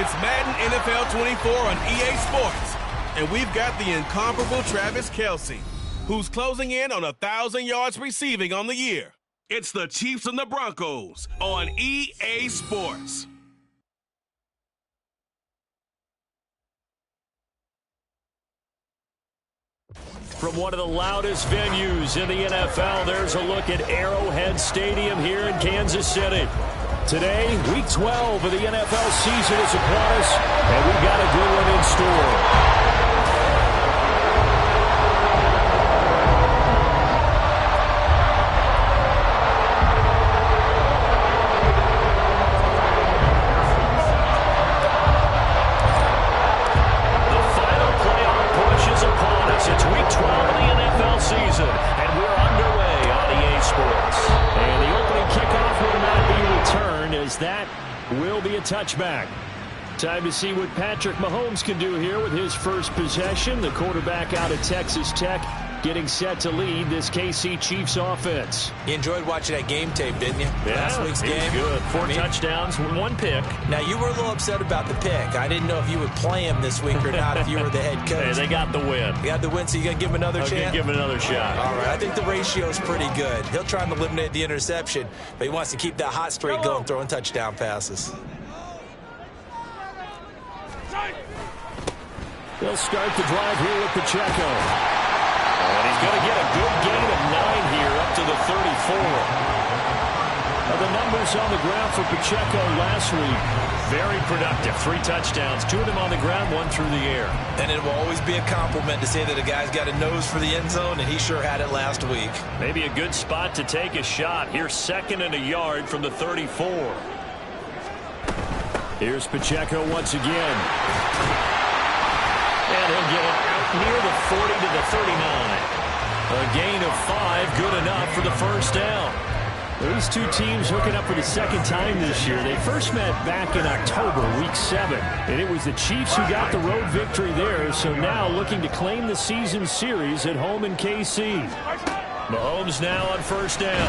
It's Madden NFL 24 on EA Sports. And we've got the incomparable Travis Kelce, who's closing in on 1,000 yards receiving on the year. It's the Chiefs and the Broncos on EA Sports. From one of the loudest venues in the NFL, there's a look at Arrowhead Stadium here in Kansas City. Today, Week 12 of the NFL season is upon us, and we've got a good one in store. That will be a touchback. Time to see what Patrick Mahomes can do here with his first possession. The quarterback out of Texas Tech getting set to lead this KC Chiefs offense. You enjoyed watching that game tape, didn't you? Yeah, last week's game. Good. Four touchdowns, one pick. Now, you were a little upset about the pick. I didn't know if you would play him this week or not if you were the head coach. Hey, they got the win. They got the win, so you got to give him another chance? Give him another shot. All right, I think the ratio is pretty good. He'll try and eliminate the interception, but he wants to keep that hot streak going, throwing touchdown passes. They'll start the drive here with Pacheco. And he's going to get a good gain of 9 here up to the 34. Now the numbers on the ground for Pacheco last week, very productive. 3 touchdowns, 2 of them on the ground, 1 through the air. And it will always be a compliment to say that a guy's got a nose for the end zone, and he sure had it last week. Maybe a good spot to take a shot. Here's 2nd and a yard from the 34. Here's Pacheco once again. And he'll get it out near the 40 to the 39. A gain of 5, good enough for the first down. These two teams hooking up for the second time this year. They first met back in October, Week 7. And it was the Chiefs who got the road victory there, so now looking to claim the season series at home in KC. Mahomes now on first down.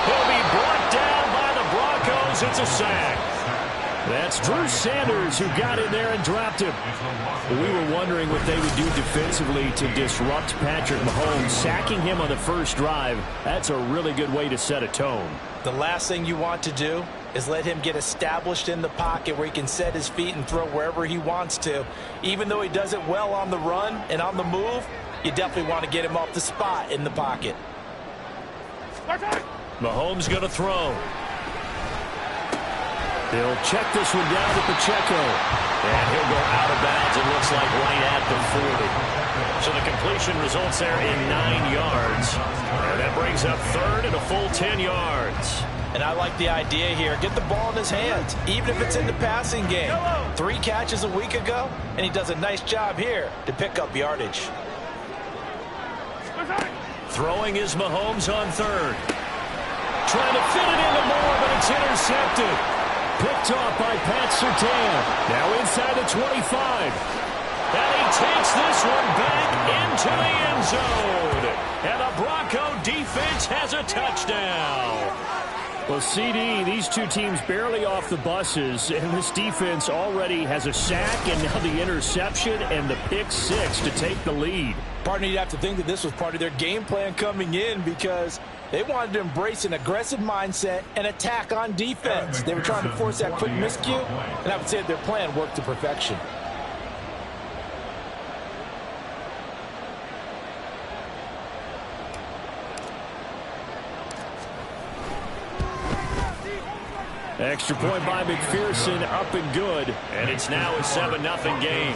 He'll be brought down by the Broncos. It's a sack. That's Drew Sanders who got in there and dropped him. We were wondering what they would do defensively to disrupt Patrick Mahomes. Sacking him on the first drive, that's a really good way to set a tone. The last thing you want to do is let him get established in the pocket where he can set his feet and throw wherever he wants to. Even though he does it well on the run and on the move, you definitely want to get him off the spot in the pocket. Mahomes going to throw. They'll check this one down to Pacheco. And he'll go out of bounds, it looks like, right at the 40. So the completion results there in 9 yards. And that brings up 3rd and a full 10 yards. And I like the idea here. Get the ball in his hands, even if it's in the passing game. 3 catches a week ago, and he does a nice job here to pick up yardage. Throwing is Mahomes on 3rd. Trying to fit it into Moore, but it's intercepted. Picked off by Pat Surtain. Now inside the 25. And he takes this one back into the end zone. And the Bronco defense has a touchdown. Well, CD, these two teams barely off the buses, and this defense already has a sack and now the interception and the pick 6 to take the lead. Partner, you'd have to think that this was part of their game plan coming in because they wanted to embrace an aggressive mindset and attack on defense. They were trying to force that quick miscue, and I would say that their plan worked to perfection. Extra point by McPherson, up and good, and it's now a 7-0 game.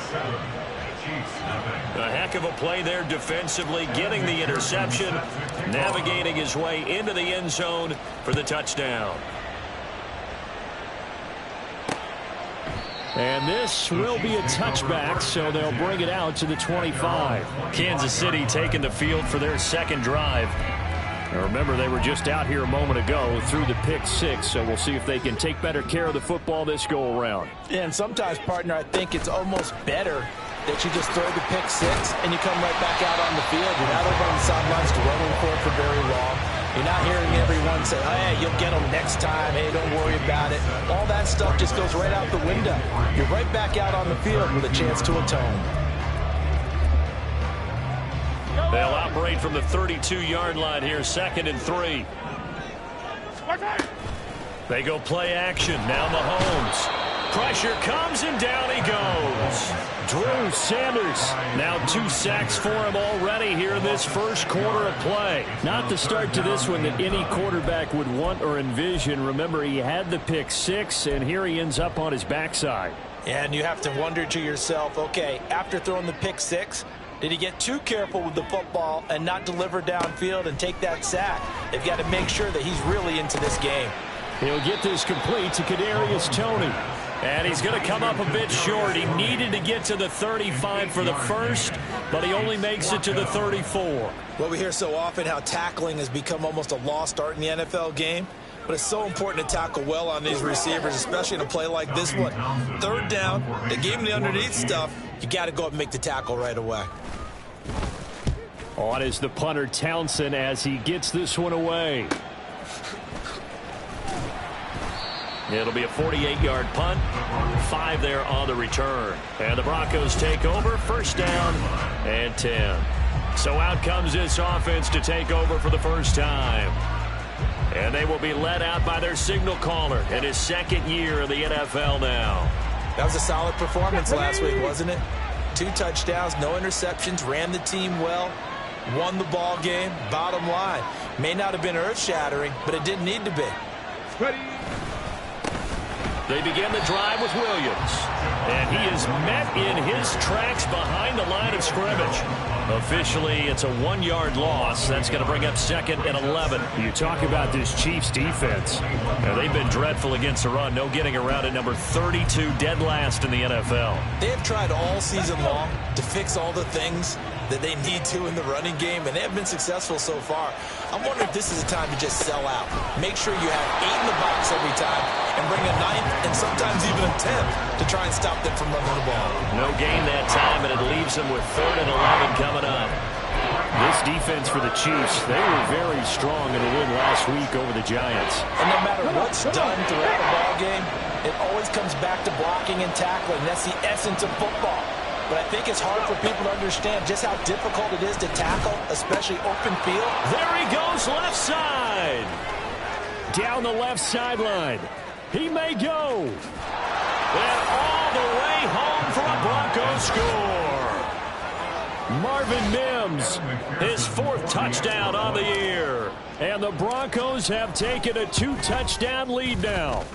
A heck of a play there defensively, getting the interception, navigating his way into the end zone for the touchdown. And this will be a touchback, so they'll bring it out to the 25. Kansas City taking the field for their second drive. Now remember, they were just out here a moment ago through the pick 6, so we'll see if they can take better care of the football this go-around. And sometimes, partner, I think it's almost better that you just throw the pick 6 and you come right back out on the field. You're not over on the sidelines to run for it for very long. You're not hearing everyone say, hey, you'll get them next time. Hey, don't worry about it. All that stuff just goes right out the window. You're right back out on the field with a chance to atone. They'll operate from the 32-yard line here, 2nd and 3. They go play action. Now Mahomes. Pressure comes, and down he goes. Drew Sanders. Now 2 sacks for him already here in this first quarter of play. Not the start to this one that any quarterback would want or envision. Remember, he had the pick 6, and here he ends up on his backside. And you have to wonder to yourself, okay, after throwing the pick 6, did he get too careful with the football and not deliver downfield and take that sack? They've got to make sure that he's really into this game. He'll get this complete to Kadarius Toney. And he's going to come up a bit short. He needed to get to the 35 for the first, but he only makes it to the 34. Well, we hear so often how tackling has become almost a lost art in the NFL game. But it's so important to tackle well on these receivers, especially in a play like this one. 3rd down, they gave him the underneath stuff. You got to go up and make the tackle right away. On is the punter Townsend as he gets this one away. It'll be a 48-yard punt. 5 there on the return. And the Broncos take over. 1st down and 10. So out comes this offense to take over for the first time. And they will be led out by their signal caller in his 2nd year in the NFL now. That was a solid performance last week, wasn't it? 2 touchdowns, no interceptions, ran the team well, won the ball game. Bottom line, may not have been earth-shattering, but it didn't need to be. They begin the drive with Williams. And he is met in his tracks behind the line of scrimmage. Officially, it's a 1-yard loss. That's going to bring up 2nd and 11. You talk about this Chiefs defense. Now, they've been dreadful against the run. No getting around at number 32, dead last in the NFL. They have tried all season long to fix all the things that they need to in the running game, and they have been successful so far. I'm wondering if this is a time to just sell out. Make sure you have 8 in the box every time and bring a 9th and sometimes even a 10th to try and stop them from running the ball. No gain that time, and it leaves them with 3rd and 11 coming up. This defense for the Chiefs, they were very strong in the win last week over the Giants. And no matter what's done throughout the ball game, it always comes back to blocking and tackling. That's the essence of football. But I think it's hard for people to understand just how difficult it is to tackle, especially open field. There he goes, left side. Down the left sideline. He may go. And all the way home for a Broncos score. Marvin Mims, his 4th touchdown on the year. And the Broncos have taken a 2-touchdown lead now.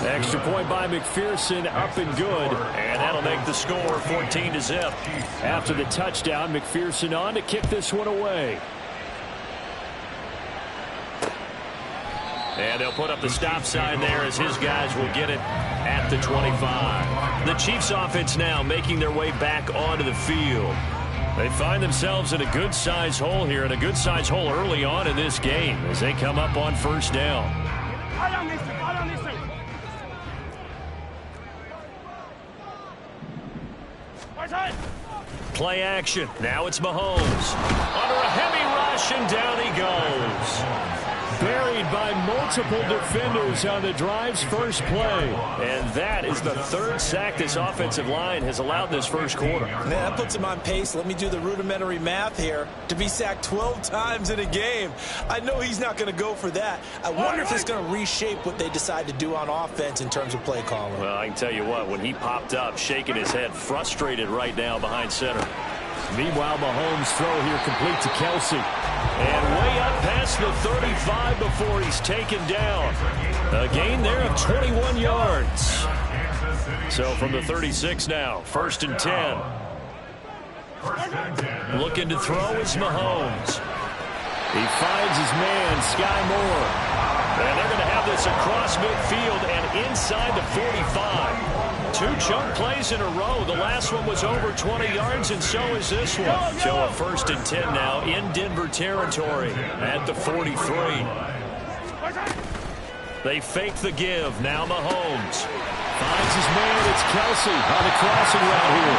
Extra point by McPherson, up and good. And that'll make the score 14-0. After the touchdown, McPherson on to kick this one away. And they'll put up the stop sign there as his guys will get it at the 25. The Chiefs offense now making their way back onto the field. They find themselves in a good-sized hole here, and a good-sized hole early on in this game as they come up on 1st down. Play action. Now it's Mahomes. Under a heavy rush, and down he goes. Buried by multiple defenders on the drive's first play. And that is the 3rd sack this offensive line has allowed this first quarter. Man, that puts him on pace. Let me do the rudimentary math here. To be sacked 12 times in a game, I know he's not going to go for that. I wonder if it's going to reshape what they decide to do on offense in terms of play calling. Well, I can tell you what, when he popped up, shaking his head, frustrated right now behind center. Meanwhile, Mahomes' throw here complete to Kelsey. And way up past the 35 before he's taken down. A gain there of 21 yards. So from the 36 now, 1st and 10. Looking to throw is Mahomes. He finds his man, Sky Moore. And they're going to have this across midfield and inside the 45. 2 chunk plays in a row. The last one was over 20 yards, and so is this one. So a 1st and 10 now in Denver territory at the 43. They fake the give. Now Mahomes finds his man. It's Kelsey on the crossing route here.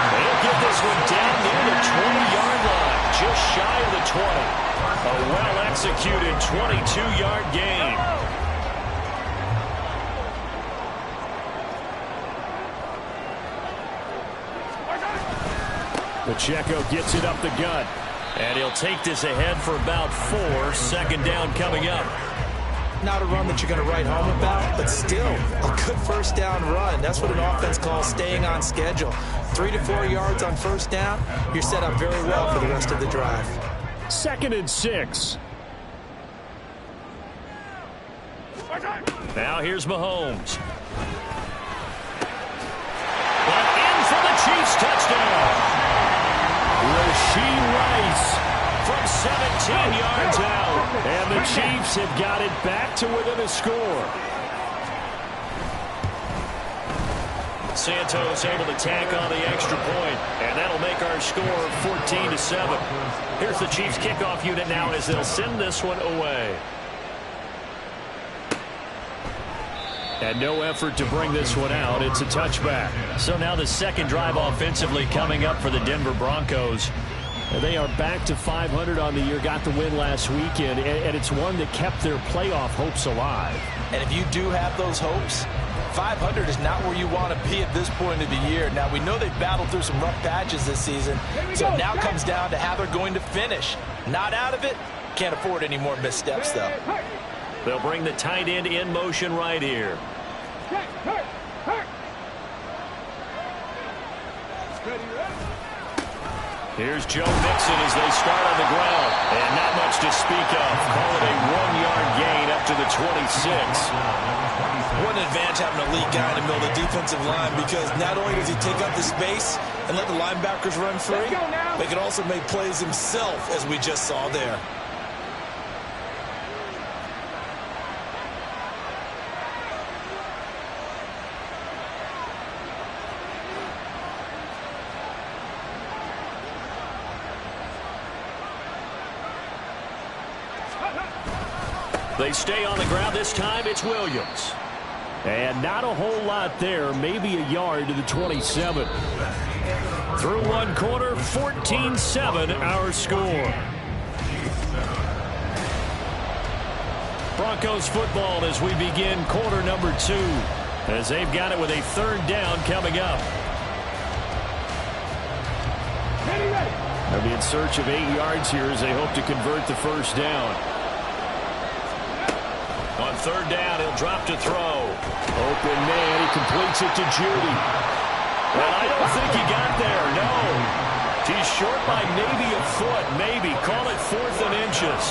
They'll get this one down near the 20-yard line, just shy of the 20. A well executed, 22-yard gain. Pacheco gets it up the gut. And he'll take this ahead for about 4. Second down coming up. Not a run that you're going to write home about, but still a good first down run. That's what an offense calls staying on schedule. 3 to 4 yards on first down, you're set up very well for the rest of the drive. 2nd and 6. Now here's Mahomes. And in for the Chiefs touchdown. Rashee Rice from 17 yards out. And the Chiefs have got it back to within a score. Santos able to tack on the extra point, and that'll make our score 14-7. Here's the Chiefs kickoff unit now as they'll send this one away. And no effort to bring this one out. It's a touchback. So now the second drive offensively coming up for the Denver Broncos. They are back to 500 on the year, got the win last weekend, and it's one that kept their playoff hopes alive. And if you do have those hopes, 500 is not where you want to be at this point of the year. Now, we know they've battled through some rough patches this season, so it now comes down to how they're going to finish. Not out of it. Can't afford any more missteps, though. They'll bring the tight end in motion right here. Here's Joe Mixon as they start on the ground. And not much to speak of. Call it a 1-yard gain up to the 26. What an advantage having a elite guy in the middle of the defensive line, because not only does he take up the space and let the linebackers run free, but he can also make plays himself, as we just saw there. They stay on the ground. This time it's Williams. And not a whole lot there. Maybe a yard to the 27. Through one quarter, 14-7 our score. Broncos football as we begin quarter number 2. As they've got it with a third down coming up. They'll be in search of 8 yards here as they hope to convert the first down. On third down, he'll drop to throw. Open man, he completes it to Judy. Well, I don't think he got there, no. He's short by maybe a foot, maybe. Call it 4th and inches.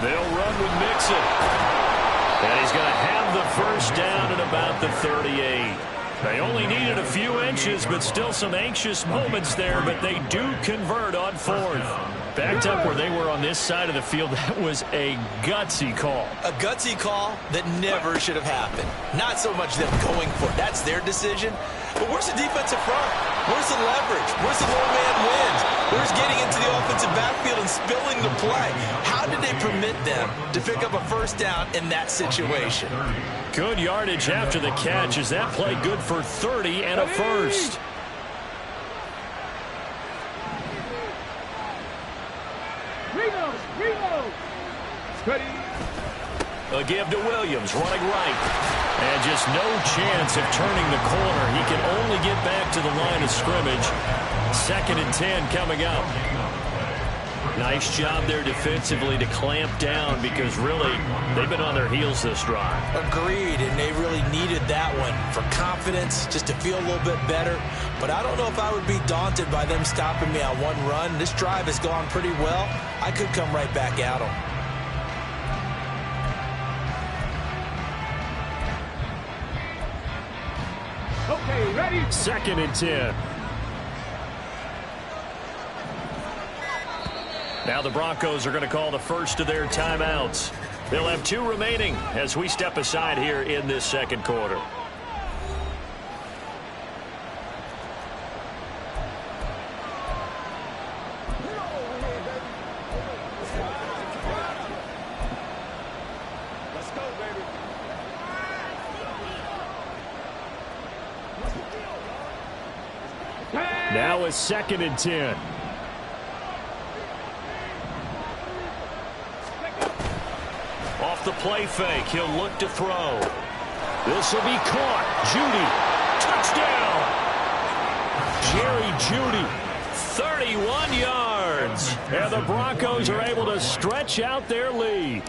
They'll run with Mixon. And he's going to have the first down at about the 38. They only needed a few inches, but still some anxious moments there, but they do convert on 4th. Backed up where they were on this side of the field, that was a gutsy call. A gutsy call that never should have happened. Not so much them going for it. That's their decision. But where's the defensive front? Where's the leverage? Where's the low man wins? Where's getting into the offensive backfield and spilling the play? How did they permit them to pick up a first down in that situation? Good yardage after the catch. Is that play good for 30 and a first? A give to Williams, running right. And just no chance of turning the corner. He can only get back to the line of scrimmage. 2nd and 10 coming up. Nice job there defensively to clamp down, because really they've been on their heels this drive. Agreed, and they really needed that one for confidence, just to feel a little bit better. But I don't know if I would be daunted by them stopping me on one run. This drive has gone pretty well. I could come right back at them. Okay, ready? 2nd and 10. Now the Broncos are going to call the first of their timeouts. They'll have 2 remaining as we step aside here in this second quarter. Let's go, baby. Now it's 2nd and 10. the play fake. He'll look to throw. This will be caught. Judy. Touchdown. Jerry Judy. 31 yards. And the Broncos are able to stretch out their lead.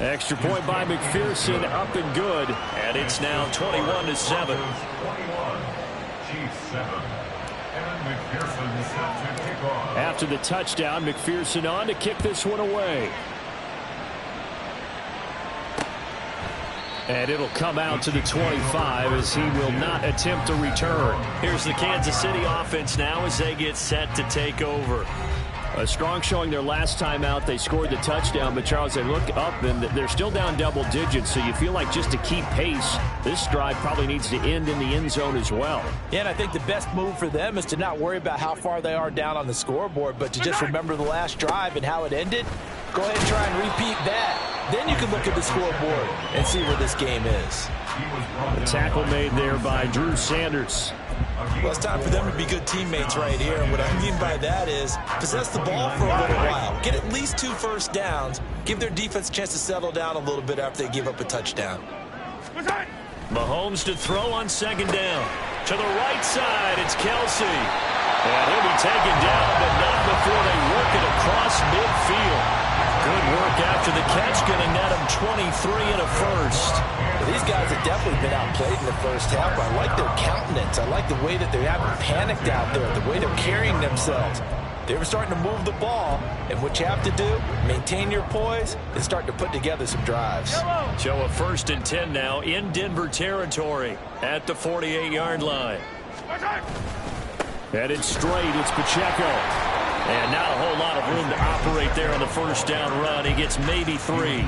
Extra point by McPherson, up and good. And it's now 21-7. After the touchdown, McPherson on to kick this one away. And it'll come out to the 25 as he will not attempt to return. Here's the Kansas City offense now as they get set to take over. A strong showing their last time out. They scored the touchdown, but Charles, they look up and they're still down double digits, so you feel like just to keep pace, this drive probably needs to end in the end zone as well. Yeah, and I think the best move for them is to not worry about how far they are down on the scoreboard, but to just remember the last drive and how it ended. Go ahead and try and repeat that. Then you can look at the scoreboard and see where this game is. The tackle made there by Drew Sanders. Well, it's time for them to be good teammates right here. And what I mean by that is possess the ball for a little while. Get at least 2 first downs. Give their defense a chance to settle down a little bit after they give up a touchdown. Mahomes to throw on second down. To the right side, it's Kelsey. And he'll be taken down, but not before they work it across midfield. Good work after the catch. Going to net him 23 and a first. Well, these guys have definitely been outplayed in the first half. I like their countenance. I like the way that they haven't panicked out there, the way they're carrying themselves. They were starting to move the ball, and what you have to do, maintain your poise and start to put together some drives. So a 1st and 10 now in Denver territory at the 48-yard line. Headed straight, it's Pacheco. And not a whole lot of room to operate there on the first down run. He gets maybe 3.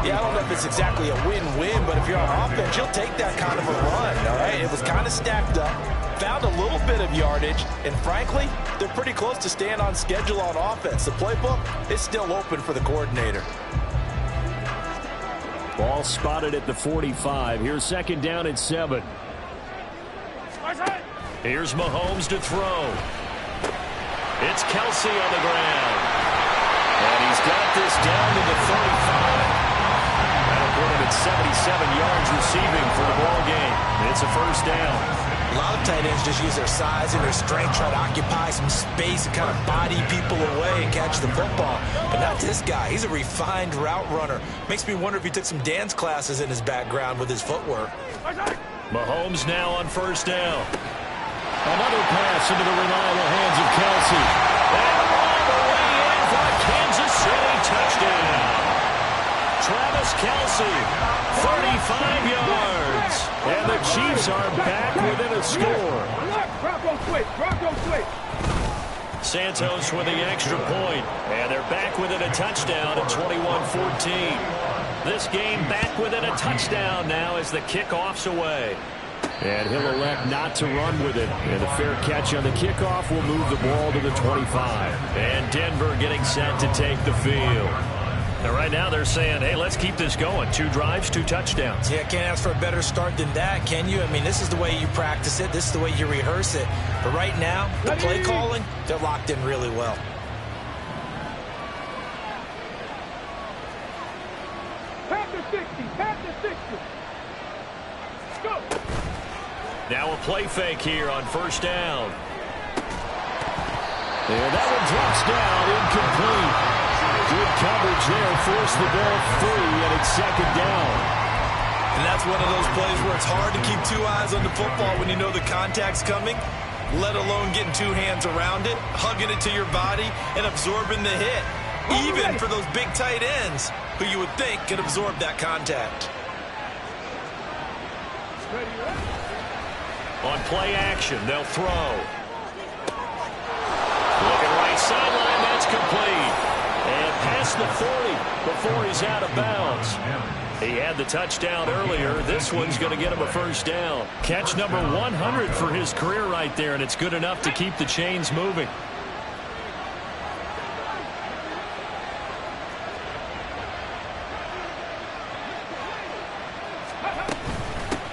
Yeah, I don't know if it's exactly a win-win, but if you're on offense, you'll take that kind of a run, all right? It was kind of stacked up, found a little bit of yardage, and frankly, they're pretty close to staying on schedule on offense. The playbook is still open for the coordinator. Ball spotted at the 45. Here's second down at 7. Here's Mahomes to throw. It's Kelsey on the ground. And he's got this down to the 35. That'll put him at 77 yards receiving for the ball game. It's a first down. A lot of tight ends just use their size and their strength, try to occupy some space and kind of body people away and catch the football. But not this guy. He's a refined route runner. Makes me wonder if he took some dance classes in his background with his footwork. Mahomes now on first down. Another pass into the reliable hands of Kelsey. And all the way in for a Kansas City touchdown. Travis Kelsey, 35 yards. And the Chiefs are back within a score. Bronco switch. Santos with the extra point. And they're back within a touchdown at 21-14. This game back within a touchdown now as the kickoff's away. And he'll elect not to run with it. And a fair catch on the kickoff will move the ball to the 25. And Denver getting set to take the field. And right now they're saying, hey, let's keep this going. 2 drives, 2 touchdowns. Yeah, can't ask for a better start than that, can you? I mean, this is the way you practice it. This is the way you rehearse it. But right now, the play calling, they're locked in really well. Pass to 60. Go. Now a play fake here on first down. And that one drops down, incomplete. Good coverage there, forced the ball free, and it's second down. And that's one of those plays where it's hard to keep 2 eyes on the football when you know the contact's coming, let alone getting 2 hands around it, hugging it to your body, and absorbing the hit. Even for those big tight ends who you would think could absorb that contact. On play action, they'll throw. Looking right sideline, that's complete. And past the 40 before he's out of bounds. He had the touchdown earlier. This one's going to get him a first down. Catch number 100 for his career right there, and it's good enough to keep the chains moving.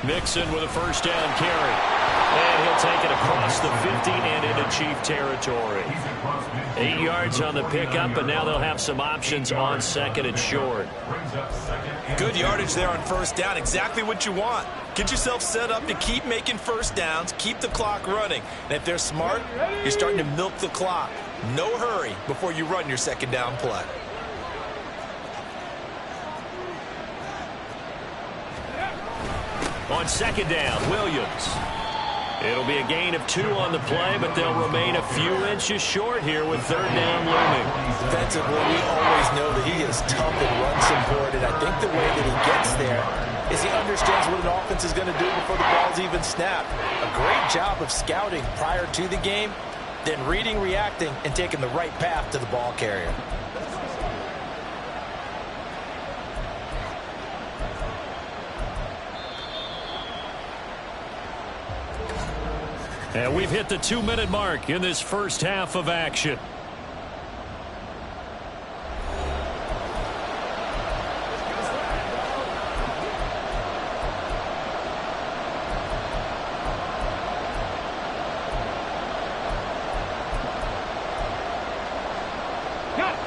Mixon with a first down carry. And he'll take it across the 50 and into Chief territory. 8 yards on the pickup, but now they'll have some options on second and short. Good yardage there on first down. Exactly what you want. Get yourself set up to keep making first downs, keep the clock running. And if they're smart, you're starting to milk the clock. No hurry before you run your second down play. On second down, Williams. It'll be a gain of 2 on the play, but they'll remain a few inches short here with third down looming. Defensively, we always know that he is tough and run-supported. I think the way that he gets there is he understands what an offense is going to do before the ball's even snapped. A great job of scouting prior to the game, then reading, reacting, and taking the right path to the ball carrier. And we've hit the 2-minute mark in this first half of action.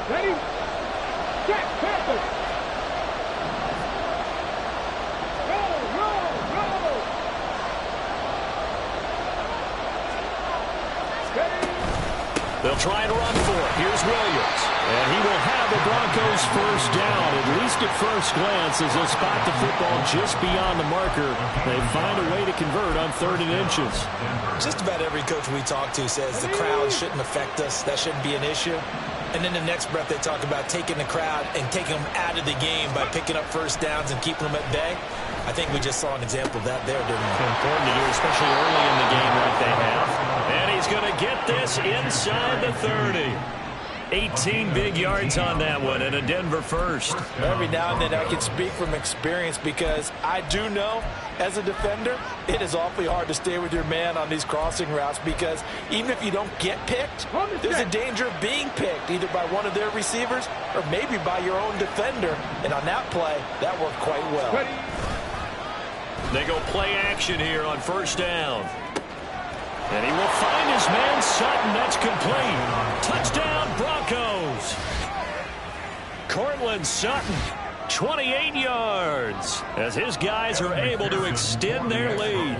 Ready? Set, perfect. They'll try and run for it. Here's Williams. And he will have the Broncos first down, at least at first glance, as they'll spot the football just beyond the marker. They find a way to convert on 3rd and inches. Just about every coach we talk to says the crowd shouldn't affect us. That shouldn't be an issue. And then the next breath they talk about taking the crowd and taking them out of the game by picking up first downs and keeping them at bay. I think we just saw an example of that there, didn't we? Important to do, especially early in the game like they have. And he's going to get this inside the 30. 18 big yards on that one, and a Denver first. Every now and then I can speak from experience because I do know, as a defender, it is awfully hard to stay with your man on these crossing routes because even if you don't get picked, there's a danger of being picked either by one of their receivers or maybe by your own defender. And on that play, that worked quite well. They go play action here on first down. And he will find his man, Sutton. That's complete. Touchdown, Broncos. Cortland Sutton, 28 yards, as his guys are able to extend their lead.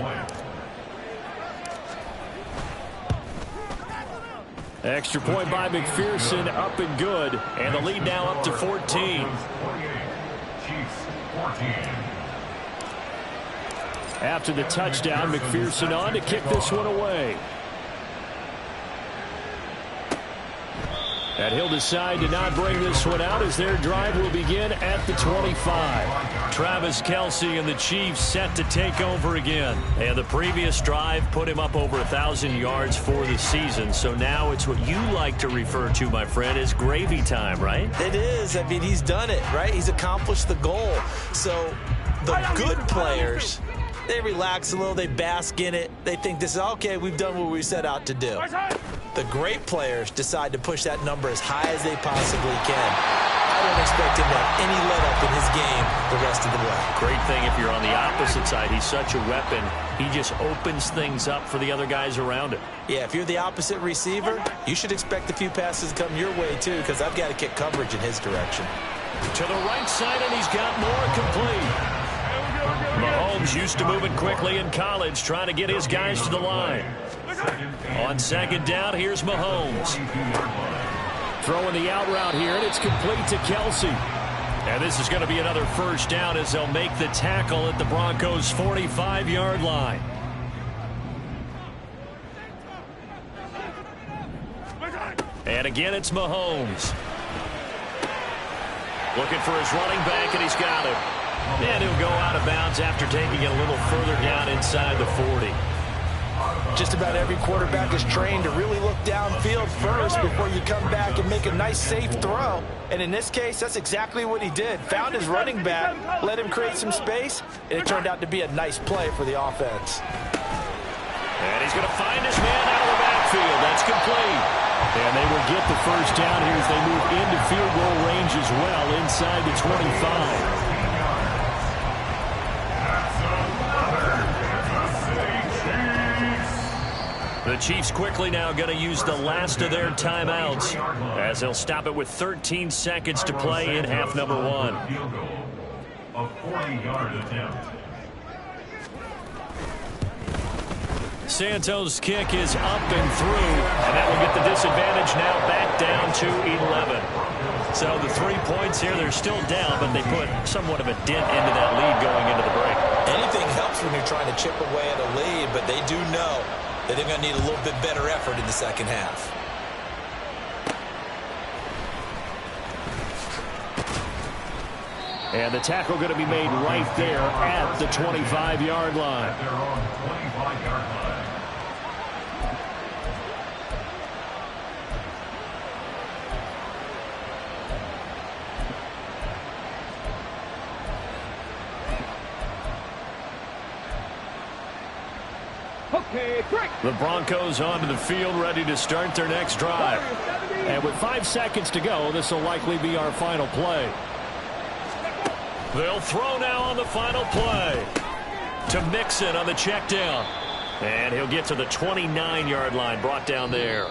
Extra point by McPherson, up and good. And the lead now up to 14. After the touchdown, McPherson on to kick this one away. And he'll decide to not bring this one out as their drive will begin at the 25. Travis Kelce and the Chiefs set to take over again. And the previous drive put him up over 1,000 yards for the season. So now it's what you like to refer to, my friend, as gravy time, right? It is. I mean, he's done it, right? He's accomplished the goal. So the good players, they relax a little, they bask in it. They think this is, okay, we've done what we set out to do. The great players decide to push that number as high as they possibly can. I don't expect him to have any let-up in his game the rest of the way. Great thing if you're on the opposite side. He's such a weapon. He just opens things up for the other guys around him. Yeah, if you're the opposite receiver, you should expect a few passes to come your way, too, because I've got to kick coverage in his direction. To the right side, and he's got more complete. Mahomes used to moving quickly in college, trying to get his guys to the line. On second down, here's Mahomes. Throwing the out route here, and it's complete to Kelce. And this is going to be another first down as they'll make the tackle at the Broncos' 45-yard line. And again, it's Mahomes. Looking for his running back, and he's got him. And he'll go out of bounds after taking it a little further down inside the 40. Just about every quarterback is trained to really look downfield first before you come back and make a nice, safe throw. And in this case, that's exactly what he did. Found his running back, let him create some space, and it turned out to be a nice play for the offense. And he's going to find his man out of the backfield. That's complete. And they will get the first down here as they move into field goal range as well inside the 25. The Chiefs quickly now going to use the last of their timeouts as they'll stop it with 13 seconds to play in half number 1. A 40-yard attempt. Santos' kick is up and through, and that will get the disadvantage now back down to 11. So the 3 points here, they're still down, but they put somewhat of a dent into that lead going into the break. Anything helps when you're trying to chip away at a lead, but they do know that they're going to need a little bit better effort in the second half. And the tackle going to be made right there at the 25-yard line. They're on 25-yard line. Okay, break. The Broncos onto the field, ready to start their next drive. And with 5 seconds to go, this will likely be our final play. They'll throw now on the final play to Mixon on the check down. And he'll get to the 29-yard line, brought down there.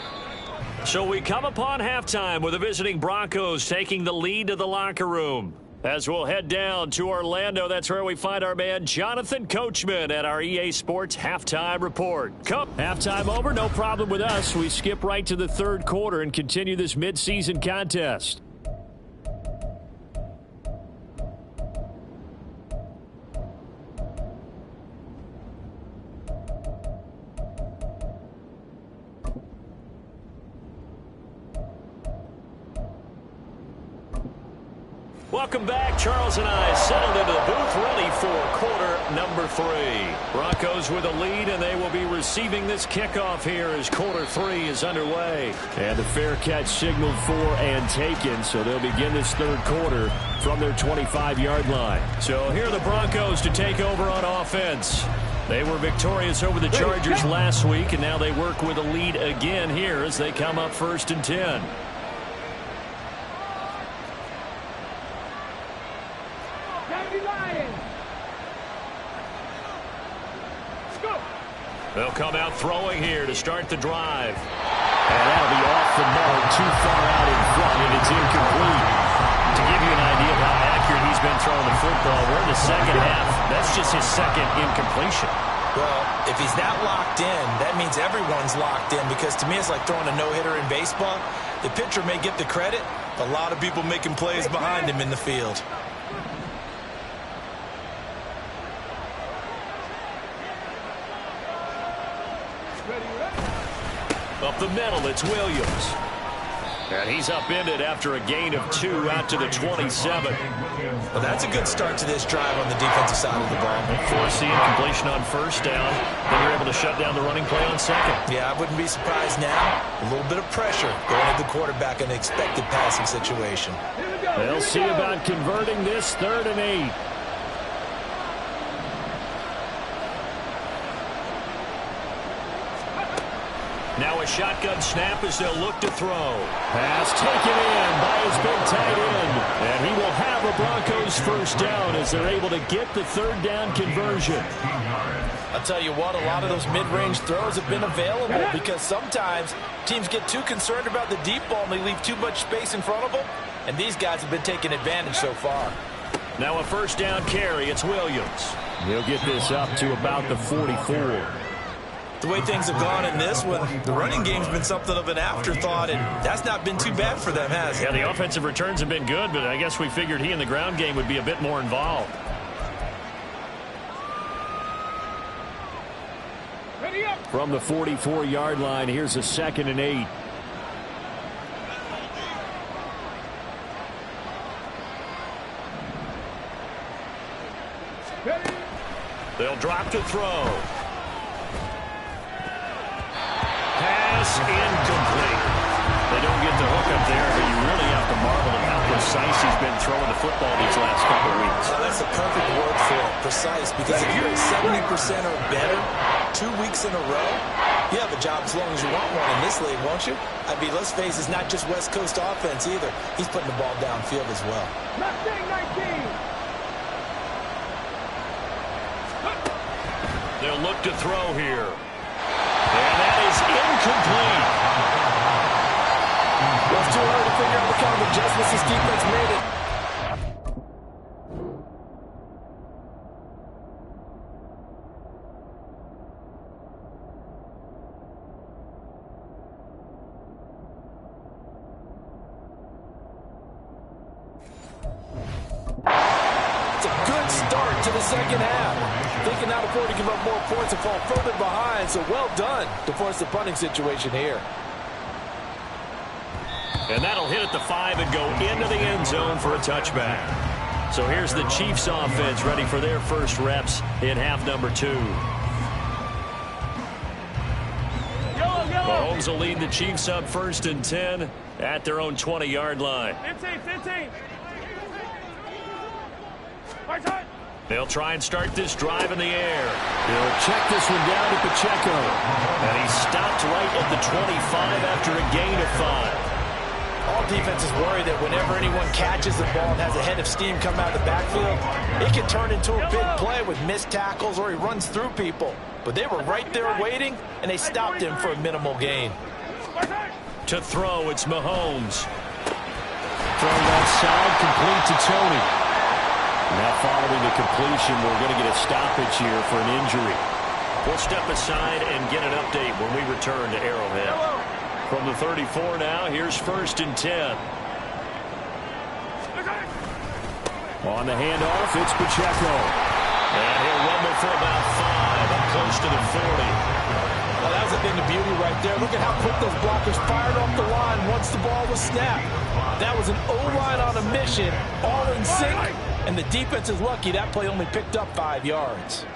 So we come upon halftime with the visiting Broncos taking the lead to the locker room. As we'll head down to Orlando, that's where we find our man Jonathan Coachman at our EA Sports Halftime Report. Halftime over, no problem with us. We skip right to the third quarter and continue this midseason contest. Welcome back. Charles and I settled into the booth ready for quarter number 3. Broncos with a lead, and they will be receiving this kickoff here as quarter 3 is underway. And the fair catch signaled for and taken, so they'll begin this third quarter from their 25-yard line. So here are the Broncos to take over on offense. They were victorious over the Chargers last week, and now they work with a lead again here as they come up 1st and 10. They'll come out throwing here to start the drive. And that'll be off the mark, too far out in front, and it's incomplete. To give you an idea of how accurate he's been throwing the football, we're in the second half. That's just his second incompletion. Well, if he's that locked in, that means everyone's locked in, because to me it's like throwing a no-hitter in baseball. The pitcher may get the credit, but a lot of people making plays behind him in the field. Up the middle, it's Williams. And he's upended after a gain of 2 out to the 27. Well, that's a good start to this drive on the defensive side of the ball. Force the incompletion on first down. Then you're able to shut down the running play on second. Yeah, I wouldn't be surprised now. A little bit of pressure going at the quarterback in an expected passing situation. They'll see about converting this 3rd and 8. Now a shotgun snap as they'll look to throw. Pass taken in by his big tight end. And he will have a Broncos first down as they're able to get the 3rd down conversion. I'll tell you what, a lot of those mid-range throws have been available because sometimes teams get too concerned about the deep ball and they leave too much space in front of them. And these guys have been taking advantage so far. Now a first down carry. It's Williams. He'll get this up to about the 44. The way things have gone in this one, the running game's been something of an afterthought, and that's not been too bad for them, has it? Yeah, the offensive returns have been good, but I guess we figured he in the ground game would be a bit more involved. From the 44-yard line, here's a 2nd and 8. They'll drop to throw. Pass incomplete. They don't get the hook up there, but you really have to marvel at how precise he's been throwing the football these last couple of weeks. Well, that's a perfect word for it, precise, because if you're at 70% or better 2 weeks in a row, you have a job as long as you want one in this league, won't you? I mean, let's face it, it's not just West Coast offense either. He's putting the ball downfield as well. Mustang 19. They'll look to throw here. And that is incomplete. Well, it's too hard to figure out what kind of adjustments this defense made it. It's a good start to the second half. They can not afford to give up more points and fall further behind, so well done to force the punting situation here. And that'll hit at the 5 and go into the end zone for a touchback. So here's the Chiefs offense ready for their first reps in half number 2. Mahomes will lead the Chiefs up 1st and 10 at their own 20-yard line. 15. They'll try and start this drive in the air. He'll check this one down to Pacheco. And he stopped right at the 25 after a gain of 5. All defenses worry that whenever anyone catches the ball and has a head of steam come out of the backfield, it can turn into a big play with missed tackles or he runs through people. But they were right there waiting, and they stopped him for a minimal gain. To throw, it's Mahomes. Throwing outside, complete to Tony. Now following the completion, we're going to get a stoppage here for an injury. We'll step aside and get an update when we return to Arrowhead. From the 34 now, here's 1st and 10. On the handoff, it's Pacheco. And he'll rumble for about 5, up close to the 40. Well, that was a thing of beauty right there. Look at how quick those blockers fired off the line once the ball was snapped. That was an O-line on a mission, all in sync, and the defense is lucky that play only picked up 5 yards.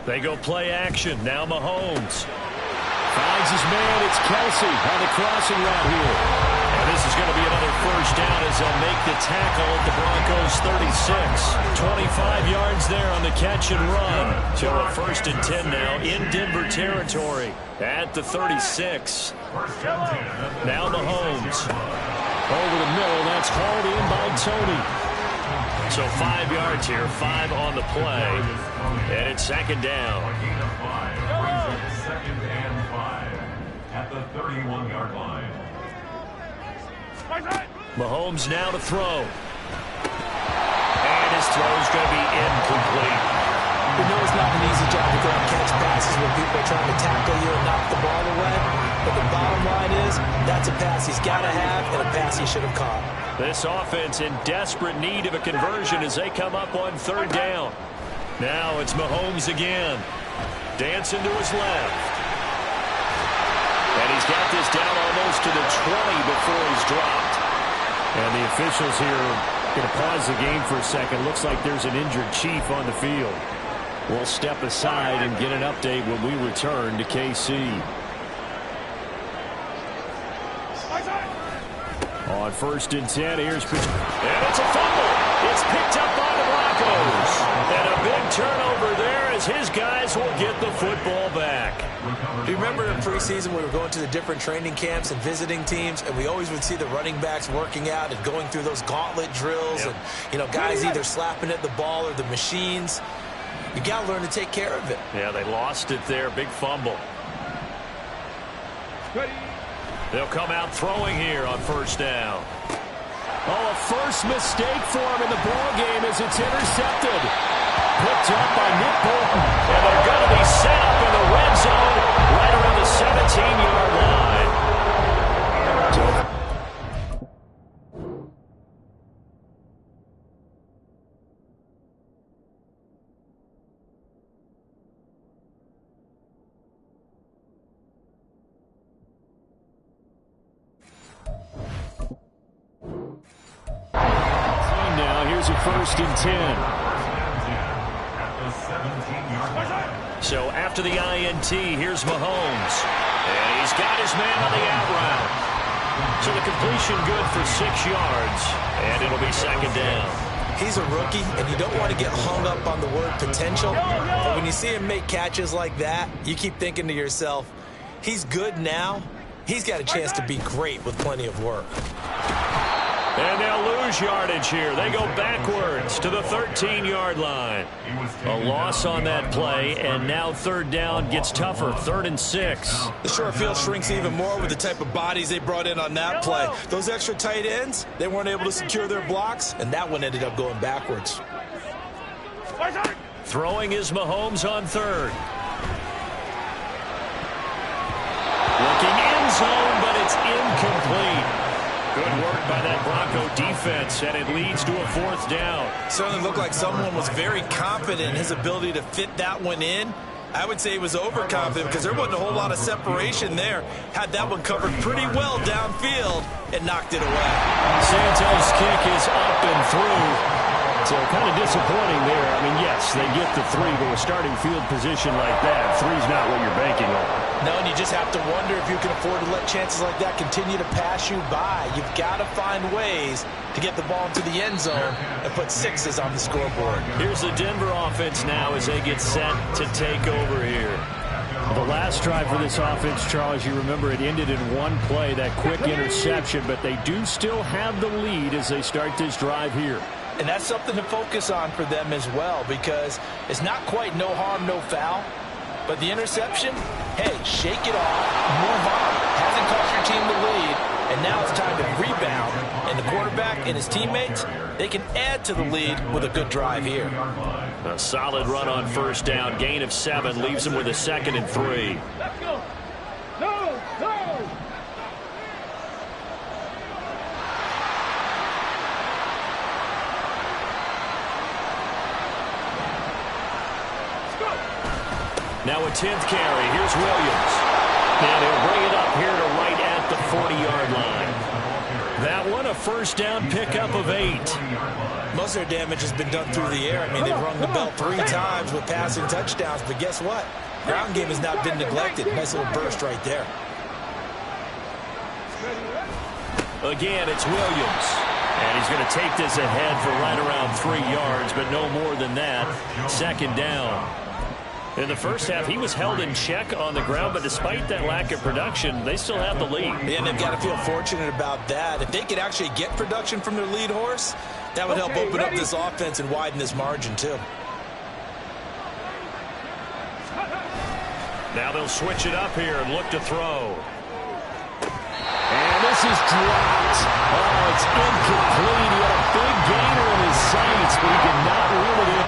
They go play action. Now Mahomes finds his man. It's Kelsey on the crossing route here. And this is going to be another first down as they'll make the tackle at the Broncos 36. 25 yards there on the catch and run. So a 1st and 10 now in Denver territory at the 36. Now Mahomes over the middle. That's hauled in by Tony. So 5 yards here, 5 on the play, and it's 2nd down. 2nd and 5 at the 31-yard line. Mahomes now to throw. And his throw's going to be incomplete. We know it's not an easy job to go and catch passes when people are trying to tackle you and knock the ball away, but the bottom line is that's a pass he's got to have and a pass he should have caught. This offense in desperate need of a conversion as they come up on 3rd down. Now it's Mahomes again. Dancing to his left. And he's got this down almost to the 20 before he's dropped. And the officials here going to pause the game for a second. Looks like there's an injured Chief on the field. We'll step aside and get an update when we return to KC. On 1st and 10, here's and it's a fumble. It's picked up by the Broncos. And a big turnover there as his guys will get the football back. Do you remember in preseason we were going to the different training camps and visiting teams, and we always would see the running backs working out and going through those gauntlet drills, and guys either slapping at the ball or the machines. You got to learn to take care of it. Yeah, they lost it there. Big fumble. They'll come out throwing here on 1st down. Oh, a first mistake for him in the ball game as it's intercepted. Picked up by Nick Bolton. And they're going to be set up in the red zone right around the 17-yard line. Now here's a 1st and 10. So after the INT, here's Mahomes. And he's got his man on the out route. So the completion good for 6 yards. And it'll be 2nd down. He's a rookie, and you don't want to get hung up on the word potential. But when you see him make catches like that, you keep thinking to yourself, he's good now. He's got a chance to be great with plenty of work. And they'll lose yardage here. They go backwards to the 13-yard line. A loss on that play, and now third down gets tougher. 3rd and 6. The short field shrinks even more with the type of bodies they brought in on that play. Those extra tight ends, they weren't able to secure their blocks, and that one ended up going backwards. Throwing is Mahomes on 3rd. Looking end zone, but it's incomplete. Good work by that Bronco defense, and it leads to a 4th down. Certainly looked like someone was very confident in his ability to fit that one in. I would say he was overconfident because there wasn't a whole lot of separation there. Had that one covered pretty well downfield and knocked it away. Santos' kick is up and through. So kind of disappointing there. I mean, yes, they get the 3, but with starting field position like that, 3's not what you're banking on. No, and you just have to wonder if you can afford to let chances like that continue to pass you by. You've got to find ways to get the ball into the end zone and put 6s on the scoreboard. Here's the Denver offense now as they get set to take over here. The last drive for this offense, Charles, you remember it ended in one play, that quick interception, but they do still have the lead as they start this drive here. And that's something to focus on for them as well, because it's not quite no harm, no foul. But the interception, hey, shake it off, move on. Hasn't cost your team the lead, and now it's time to rebound. And the quarterback and his teammates, they can add to the lead with a good drive here. A solid run on 1st down, gain of 7, leaves them with a 2nd and 3. Let's go. No, no. Now a 10th carry. Here's Williams. And he'll bring it up here to right at the 40-yard line. That one, a 1st down pickup of 8. Most of their damage has been done through the air. I mean, they've rung the bell 3 times with passing touchdowns. But guess what? Ground game has not been neglected. Nice little burst right there. Again, it's Williams. And he's going to take this ahead for right around 3 yards, but no more than that. 2nd down. In the first half, he was held in check on the ground, but despite that lack of production, they still have the lead. And they've got to feel fortunate about that. If they could actually get production from their lead horse, that would help open up this offense and widen this margin, too. Now they'll switch it up here and look to throw. And this is dropped. Oh, it's incomplete. He had a big gainer in his sights, but he did not reel it in.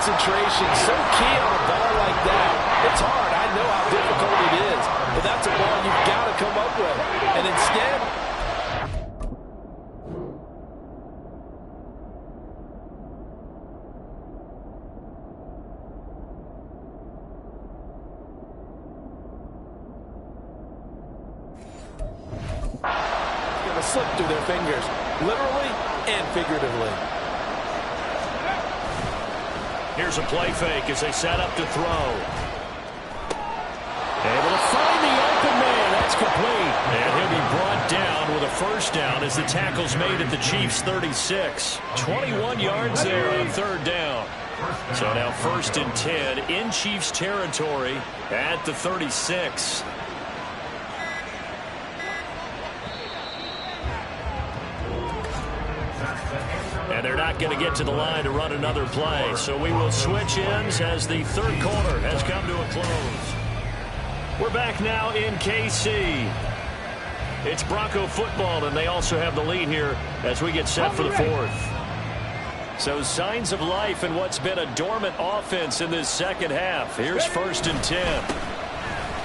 Concentration, so key on a ball like that. It's hard. I know how difficult it is, but that's a ball you've got to come up with. And instead, it's going to slip through their fingers, literally and figuratively. Here's a play fake as they set up to throw. Able to find the open man. That's complete. And he'll be brought down with a 1st down as the tackle's made at the Chiefs' 36. 21 yards there on 3rd down. So now 1st and 10 in Chiefs territory at the 36. And they're not going to get to the line to run another play. So we will switch ends as the 3rd quarter has come to a close. We're back now in KC. It's Bronco football, and they also have the lead here as we get set for the 4th. So signs of life in what's been a dormant offense in this 2nd half. Here's 1st and 10.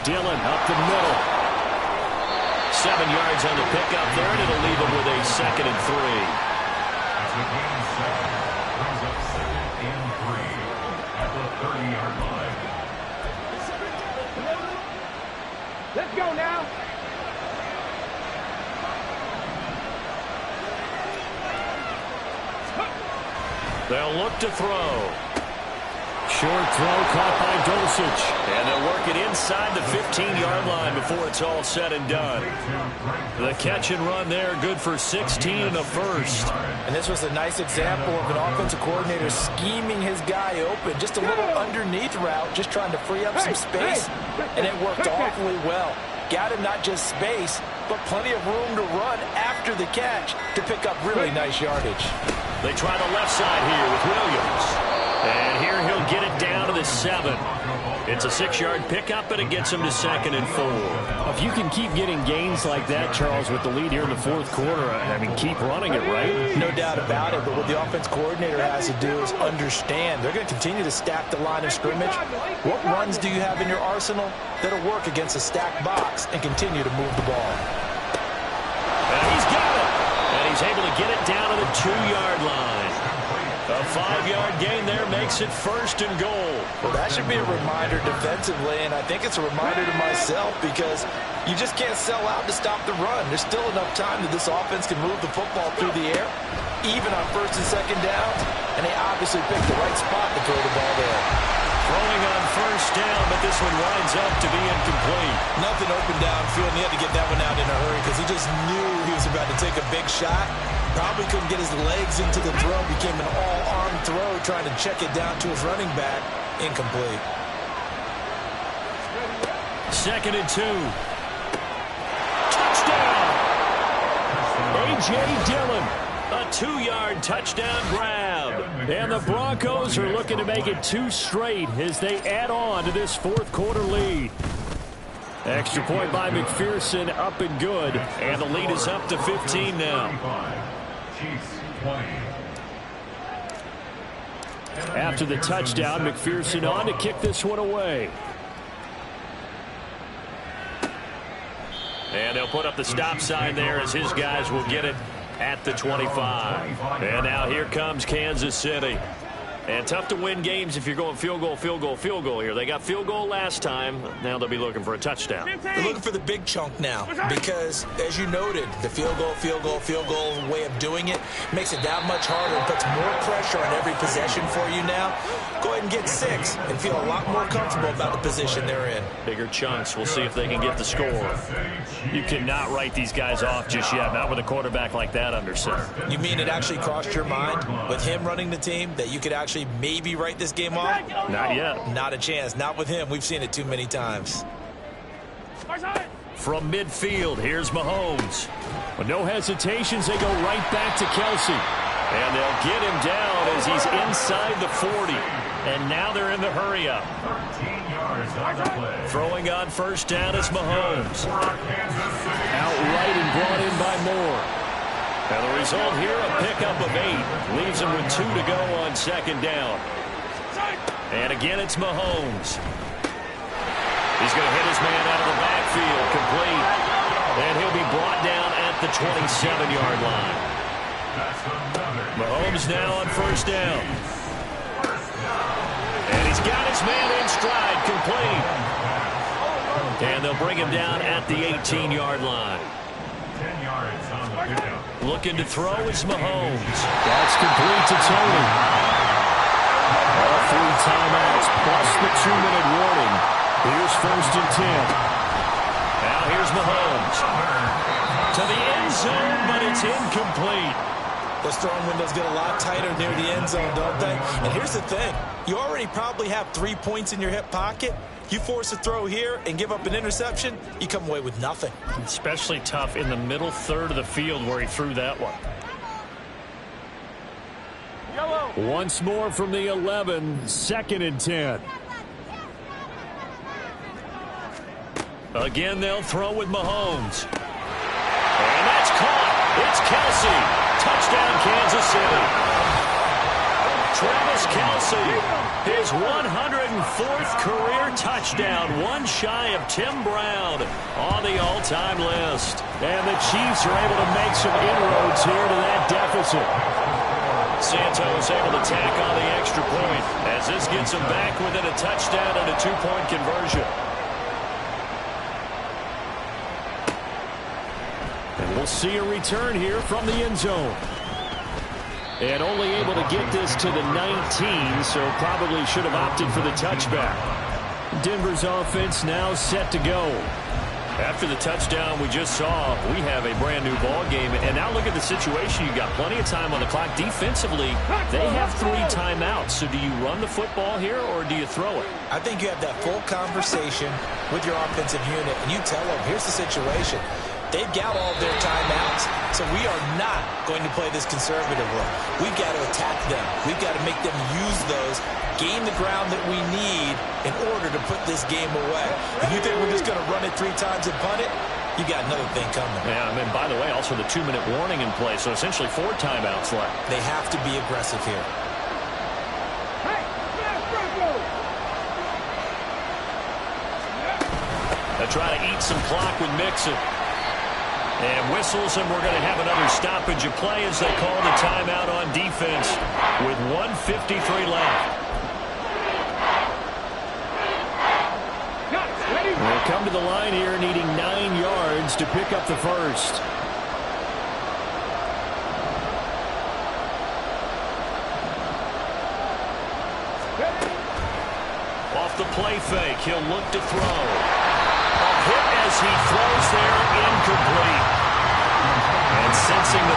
Dillon up the middle. 7 yards on the pickup there, and it'll leave him with a 2nd and 3. The game 7 brings up 2nd and 3 at the 30-yard line. Let's go now. They'll look to throw. Short throw caught by Dulcich. And they'll work it inside the 15-yard line before it's all said and done. The catch and run there, good for 16 and a first. And this was a nice example of an offensive coordinator scheming his guy open. Just a little underneath route, just trying to free up some space. And it worked awfully well. Got him not just space, but plenty of room to run after the catch to pick up really nice yardage. They try the left side here with Williams. And here he'll get it down to the 7. It's a 6-yard pickup, and it gets him to 2nd and 4. If you can keep getting gains like that, Charles, with the lead here in the fourth quarter, I mean, keep running it, right? No doubt about it, but what the offense coordinator has to do is understand they're going to continue to stack the line of scrimmage. What runs do you have in your arsenal that'll work against a stacked box and continue to move the ball? And he's got it. And he's able to get it down to the 2-yard line. A 5-yard gain there makes it 1st and goal. Well, that should be a reminder defensively, and I think it's a reminder to myself because you just can't sell out to stop the run. There's still enough time that this offense can move the football through the air, even on 1st and 2nd downs, and they obviously picked the right spot to throw the ball there. Throwing on 1st down, but this one winds up to be incomplete. Nothing open downfield, and he had to get that one out in a hurry because he just knew he was about to take a big shot. Probably couldn't get his legs into the throw. Became an all-arm throw, trying to check it down to his running back. Incomplete. 2nd and 2. Touchdown! A.J. Dillon. A 2-yard touchdown grab. And the Broncos are looking to make it 2 straight as they add on to this fourth quarter lead. Extra point by McPherson, up and good. And the lead is up to 15 now. After the touchdown, McPherson on to kick this one away. And they'll put up the stop sign there as his guys will get it at the 25. And now here comes Kansas City. And tough to win games if you're going field goal, field goal, field goal here. They got field goal last time. Now they'll be looking for a touchdown. They're looking for the big chunk now because, as you noted, the field goal way of doing it makes it that much harder and puts more pressure on every possession for you now. Go ahead and get 6 and feel a lot more comfortable about the position they're in. Bigger chunks. We'll see if they can get the score. You cannot write these guys off just yet, not with a quarterback like that under center. You mean it actually crossed your mind with him running the team that you could actually maybe write this game off? Not yet. Not a chance. Not with him. We've seen it too many times. From midfield, here's Mahomes. With no hesitations, they go right back to Kelsey. And they'll get him down as he's inside the 40. And now they're in the hurry-up. Throwing on 1st down is Mahomes. Outright and brought in by Moore. And the result here, a pickup of 8. Leaves him with 2 to go on 2nd down. And again, it's Mahomes. He's going to hit his man out of the backfield, complete. And he'll be brought down at the 27-yard line. Mahomes now on 1st down. And he's got his man in stride, complete. And they'll bring him down at the 18-yard line. 10 yards on the pickup. Looking to throw is Mahomes. That's complete to Tony. All 3 timeouts plus the 2-minute warning. Here's 1st and 10. Now here's Mahomes. To the end zone, but it's incomplete. Those throwing windows get a lot tighter near the end zone, don't they? And here's the thing. You already probably have 3 points in your hip pocket. You force a throw here and give up an interception, you come away with nothing. Especially tough in the middle third of the field where he threw that one. Once more from the 11, 2nd and 10. Again, they'll throw with Mahomes. And that's caught. It's Kelsey. Touchdown, Kansas City. Travis Kelsey, his 104th career touchdown, one shy of Tim Brown on the all-time list. And the Chiefs are able to make some inroads here to that deficit. Santos able to tack on the extra point as this gets him back within a touchdown and a 2-point conversion. And we'll see a return here from the end zone. And only able to get this to the 19, so probably should have opted for the touchback. Denver's offense now set to go. After the touchdown we just saw, we have a brand new ball game. And now look at the situation. You got plenty of time on the clock. Defensively, they have 3 timeouts. So do you run the football here or do you throw it? I think you have that full conversation with your offensive unit, and you tell them, here's the situation. They've got all of their timeouts, so we are not going to play this conservatively. We've got to attack them. We've got to make them use those, gain the ground that we need in order to put this game away. If you think we're just going to run it 3 times and punt it, you got another thing coming. Yeah, I mean, by the way, also the 2-minute warning in play, so essentially 4 timeouts left. They have to be aggressive here. Hey, fast Broncos! They try to eat some clock with Mixon. And whistles, and we're going to have another stoppage of play as they call the timeout on defense with 1:53 left. We'll come to the line here needing 9 yards to pick up the first. Off the play fake, he'll look to throw. Hit as he throws there, incomplete. And sensing the...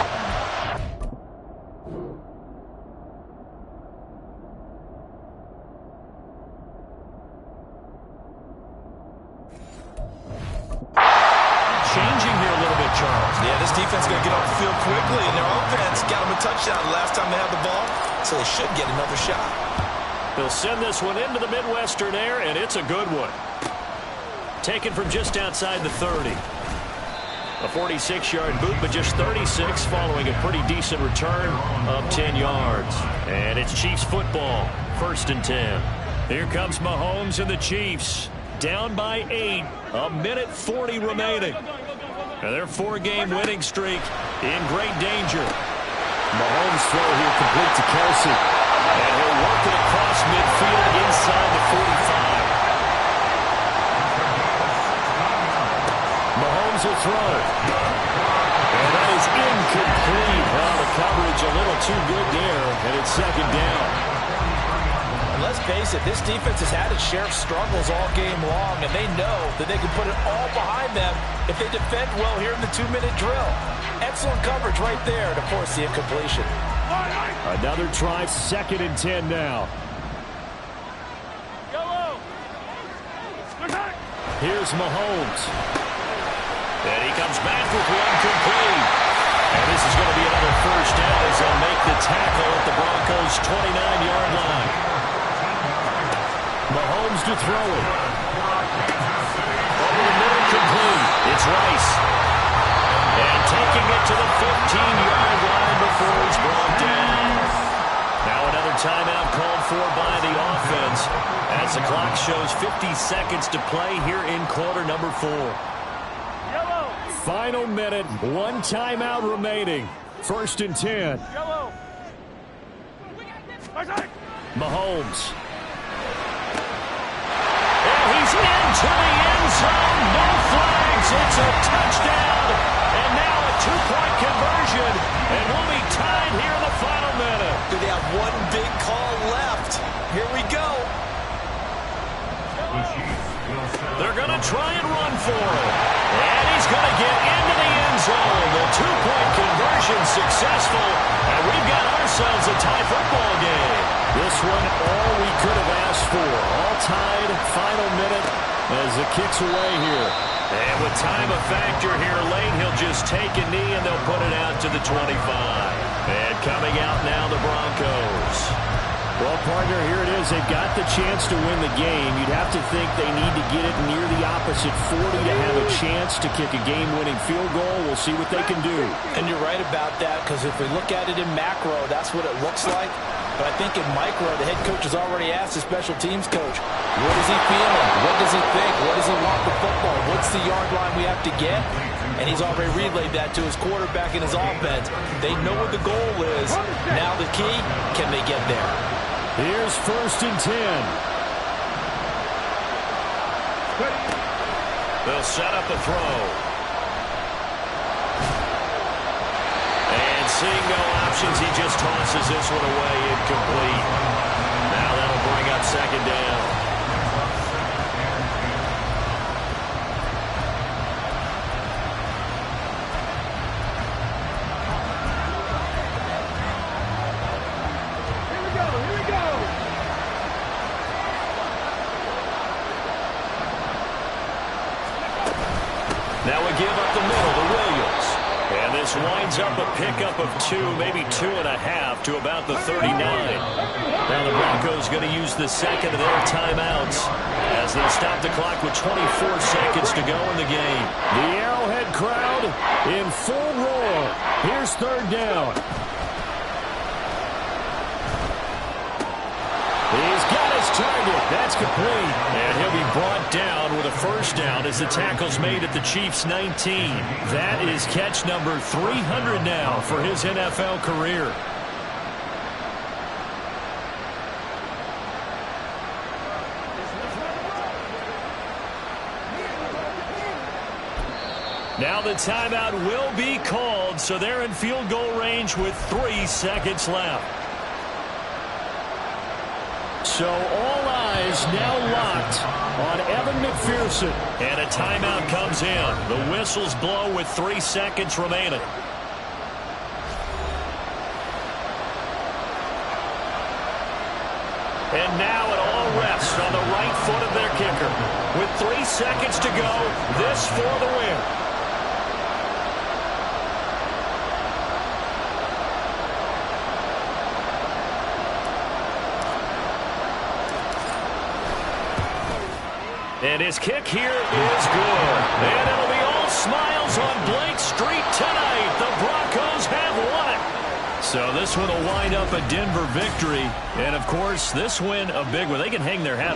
Changing here a little bit, Charles. Yeah, this defense is going to get off the field quickly, and their offense got them a touchdown the last time they had the ball, so they should get another shot. They'll send this one into the Midwestern air, and it's a good one. Taken from just outside the 30. A 46-yard boot, but just 36 following a pretty decent return of 10 yards. And it's Chiefs football, 1st and 10. Here comes Mahomes and the Chiefs. Down by 8, a minute 40 remaining. And their 4-game winning streak in great danger. Mahomes throw here complete to Kelsey. And he'll work it across midfield inside the 45. Mahomes will throw. And that is incomplete. Well, the coverage a little too good there, and it's 2nd down. And let's face it, this defense has had its share of struggles all game long, and they know that they can put it all behind them if they defend well here in the 2-minute drill. Excellent coverage right there to force the incompletion. Another try, 2nd and 10 now. Here's Mahomes. And he comes back with one complete. And this is going to be another 1st down as they'll make the tackle at the Broncos' 29-yard line. Mahomes to throw it. Over the middle, complete. It's Rice. And taking it to the 15-yard line before he's brought down. Now another timeout called for by the offense as the clock shows 50 seconds to play here in quarter number 4. Final minute, 1 timeout remaining. 1st and 10. Mahomes. And he's into the end zone. No flags. It's a touchdown. And now a 2-point conversion. And we'll be tied here in the final minute. Do they have one big call left? Here we go. The They're going to try and run for it. And he's going to get into the end zone. The 2-point conversion successful. And we've got ourselves a tie football game. This one all we could have asked for. All tied, final minute as it kicks away here. And with time a factor here late, he'll just take a knee and they'll put it out to the 25. And coming out now, the Broncos. Well, partner, here it is. They've got the chance to win the game. You'd have to think they need to get it near the opposite 40 to have a chance to kick a game-winning field goal. We'll see what they can do. And you're right about that, because if we look at it in macro, that's what it looks like. But I think in micro, the head coach has already asked the special teams coach, what is he feeling? What does he think? What does he want the football? What's the yard line we have to get? And he's already relayed that to his quarterback and his offense. They know what the goal is. Now the key, can they get there? Here's 1st and 10. They'll set up the throw. And Seeing no options, he just tosses this one away, incomplete. Now that'll bring up second down. Now we give up the middle to Williams. And this winds up a pickup of 2, maybe 2.5 to about the 39. Now the Broncos going to use the second of their timeouts as they'll stop the clock with 24 seconds to go in the game. The Arrowhead crowd in full roar. Here's third down. He's got his target. That's complete. And he'll be brought down with a first down as the tackle's made at the Chiefs' 19. That is catch number 300 now for his NFL career. Now the timeout will be called, so they're in field goal range with 3 seconds left. So all eyes now locked on Evan McPherson. And a timeout comes in. The whistles blow with 3 seconds remaining. And now it all rests on the right foot of their kicker. With 3 seconds to go, this for the win. And his kick here is good. And it'll be all smiles on Blake Street tonight. The Broncos have won it. So this one will wind up a Denver victory. And, of course, this win a big one. They can hang their hat up.